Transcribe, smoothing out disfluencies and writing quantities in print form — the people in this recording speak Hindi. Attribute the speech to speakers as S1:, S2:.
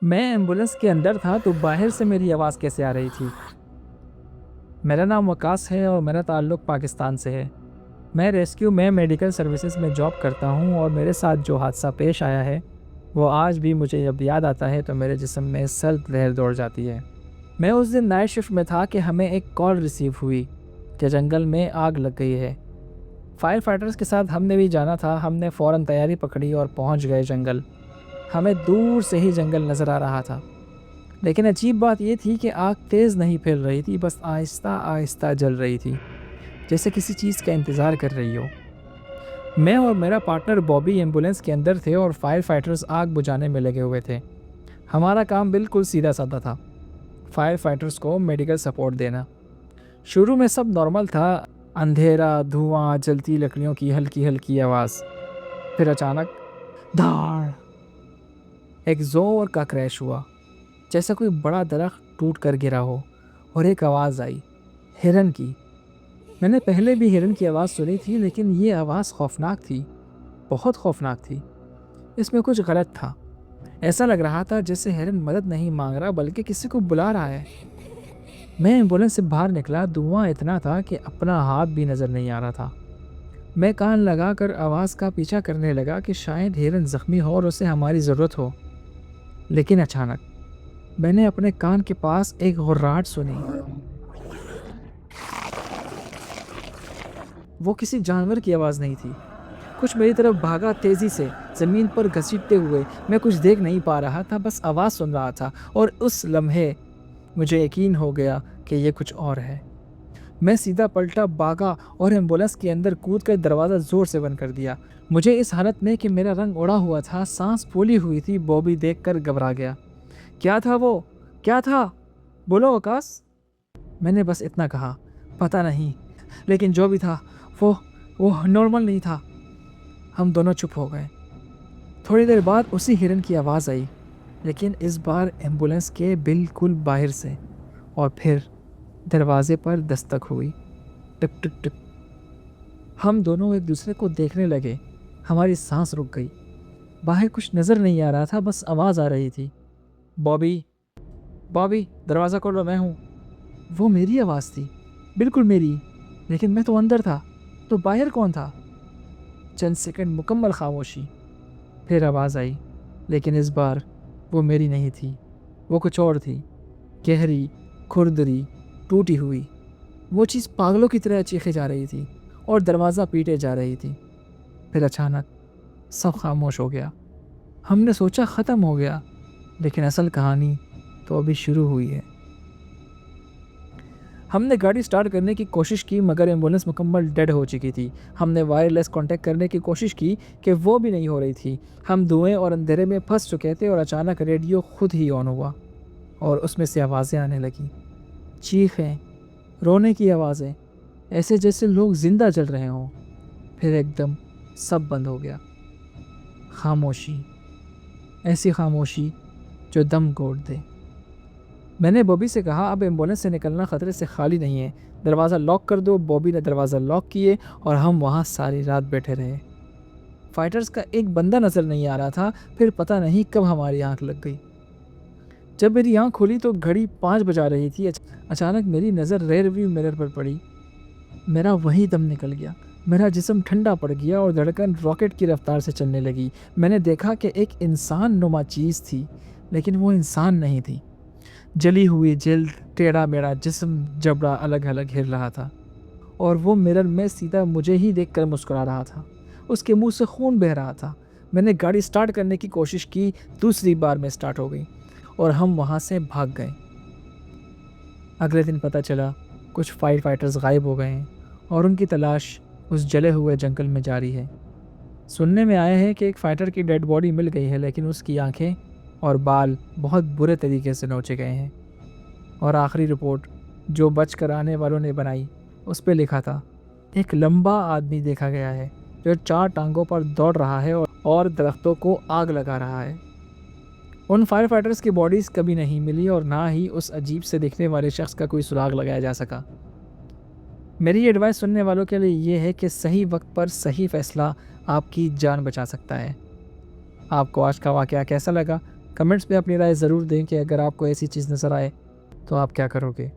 S1: मैं एम्बुलेंस के अंदर था तो बाहर से मेरी आवाज़ कैसे आ रही थी? मेरा नाम वकास है और मेरा ताल्लुक़ पाकिस्तान से है। मैं रेस्क्यू में मेडिकल सर्विसेज में जॉब करता हूँ और मेरे साथ जो हादसा पेश आया है, वो आज भी मुझे जब याद आता है तो मेरे जिस्म में सर्द लहर दौड़ जाती है। मैं उस दिन नाइट शिफ्ट में था कि हमें एक कॉल रिसीव हुई कि जंगल में आग लग गई है। फायर फाइटर्स के साथ हमने भी जाना था। हमने फ़ौरन तैयारी पकड़ी और पहुँच गए जंगल। हमें दूर से ही जंगल नज़र आ रहा था, लेकिन अजीब बात ये थी कि आग तेज़ नहीं फैल रही थी, बस आहिस्ता आहिस्ता जल रही थी, जैसे किसी चीज़ का इंतज़ार कर रही हो। मैं और मेरा पार्टनर बॉबी एम्बुलेंस के अंदर थे और फायर फाइटर्स आग बुझाने में लगे हुए थे। हमारा काम बिल्कुल सीधा साधा था, फायर फाइटर्स को मेडिकल सपोर्ट देना। शुरू में सब नॉर्मल था, अंधेरा, धुआं, जलती लकड़ियों की हल्की हल्की आवाज़। फिर अचानक धाड़, एक जोर का क्रैश हुआ, जैसा कोई बड़ा दरख्त टूट कर गिरा हो, और एक आवाज़ आई, हिरन की। मैंने पहले भी हिरन की आवाज़ सुनी थी, लेकिन ये आवाज़ खौफनाक थी, बहुत खौफनाक थी। इसमें कुछ गलत था। ऐसा लग रहा था जैसे हिरन मदद नहीं मांग रहा बल्कि किसी को बुला रहा है। मैं एम्बुलेंस से बाहर निकला। धुआं इतना था कि अपना हाथ भी नज़र नहीं आ रहा था। मैं कान लगाकर आवाज़ का पीछा करने लगा कि शायद हिरन ज़ख्मी हो और उसे हमारी ज़रूरत हो। लेकिन अचानक मैंने अपने कान के पास एक गुर्राहट सुनी। वो किसी जानवर की आवाज़ नहीं थी। कुछ मेरी तरफ भागा तेज़ी से, ज़मीन पर घसीटते हुए। मैं कुछ देख नहीं पा रहा था, बस आवाज़ सुन रहा था, और उस लम्हे मुझे यकीन हो गया कि ये कुछ और है। मैं सीधा पलटा, भागा और एम्बुलेंस के अंदर कूद कर दरवाज़ा ज़ोर से बंद कर दिया। मुझे इस हालत में कि मेरा रंग उड़ा हुआ था, सांस फूली हुई थी। बॉबी देखकर घबरा गया। क्या था वो? क्या था? बोलो आकाश। मैंने बस इतना कहा, पता नहीं, लेकिन जो भी था वो वो नॉर्मल नहीं था। हम दोनों चुप हो गए। थोड़ी देर बाद उसी हिरन की आवाज़ आई, लेकिन इस बार एम्बुलेंस के बिल्कुल बाहर से, और फिर दरवाजे पर दस्तक हुई, टिक टिक टिक। हम दोनों एक दूसरे को देखने लगे। हमारी सांस रुक गई। बाहर कुछ नज़र नहीं आ रहा था, बस आवाज़ आ रही थी, बॉबी, बॉबी दरवाज़ा खोलो, मैं हूँ। वो मेरी आवाज़ थी, बिल्कुल मेरी, लेकिन मैं तो अंदर था, तो बाहर कौन था? चंद सेकंड मुकम्मल खामोशी। फिर आवाज़ आई, लेकिन इस बार वो मेरी नहीं थी, वो कुछ और थी, गहरी, खुरदरी, टूटी हुई। वो चीज़ पागलों की तरह चीखे जा रही थी और दरवाज़ा पीटे जा रही थी। फिर अचानक सब खामोश हो गया। हमने सोचा ख़त्म हो गया, लेकिन असल कहानी तो अभी शुरू हुई है। हमने गाड़ी स्टार्ट करने की कोशिश की, मगर एम्बुलेंस मुकम्मल डेड हो चुकी थी। हमने वायरलेस कांटेक्ट करने की कोशिश की कि वो भी नहीं हो रही थी। हम धुएं और अंधेरे में फंस चुके थे, और अचानक रेडियो खुद ही ऑन हुआ और उसमें से आवाज़ें आने लगीं, चीखें, रोने की आवाज़ें, ऐसे जैसे लोग ज़िंदा जल रहे हों। फिर एकदम सब बंद हो गया। खामोशी, ऐसी खामोशी जो दम घोट दे। मैंने बॉबी से कहा, अब एम्बुलेंस से निकलना ख़तरे से खाली नहीं है, दरवाज़ा लॉक कर दो। बॉबी ने दरवाज़ा लॉक किए और हम वहाँ सारी रात बैठे रहे। फाइटर्स का एक बंदा नज़र नहीं आ रहा था। फिर पता नहीं कब हमारी आंख लग गई। जब मेरी आंख खुली तो घड़ी 5 बजा रही थी। अचानक मेरी नज़र रेयर व्यू मिरर पर पड़ी। मेरा वही दम निकल गया। मेरा जिस्म ठंडा पड़ गया और धड़कन रॉकेट की रफ्तार से चलने लगी। मैंने देखा कि एक इंसान नुमा चीज़ थी, लेकिन वो इंसान नहीं थी। जली हुई जल्द, टेढ़ा मेढ़ा जिस्म, जबड़ा अलग अलग हिल रहा था, और वो मिरर में सीधा मुझे ही देखकर मुस्कुरा रहा था। उसके मुंह से खून बह रहा था। मैंने गाड़ी स्टार्ट करने की कोशिश की, दूसरी बार में स्टार्ट हो गई और हम वहाँ से भाग गए। अगले दिन पता चला कुछ फायर फाइटर्स गायब हो गए हैं और उनकी तलाश उस जले हुए जंगल में जारी है। सुनने में आया है कि एक फाइटर की डेड बॉडी मिल गई है, लेकिन उसकी आंखें और बाल बहुत बुरे तरीके से नोचे गए हैं। और आखिरी रिपोर्ट जो बच कर आने वालों ने बनाई, उस पे लिखा था, एक लंबा आदमी देखा गया है जो 4 टांगों पर दौड़ रहा है और दरख्तों को आग लगा रहा है। उन फायर फाइटर्स की बॉडीज़ कभी नहीं मिली और ना ही उस अजीब से दिखने वाले शख्स का कोई सुराग लगाया जा सका। मेरी एडवाइस सुनने वालों के लिए ये है कि सही वक्त पर सही फ़ैसला आपकी जान बचा सकता है। आपको आज का वाक़या कैसा लगा? कमेंट्स में अपनी राय ज़रूर दें कि अगर आपको ऐसी चीज़ नज़र आए तो आप क्या करोगे।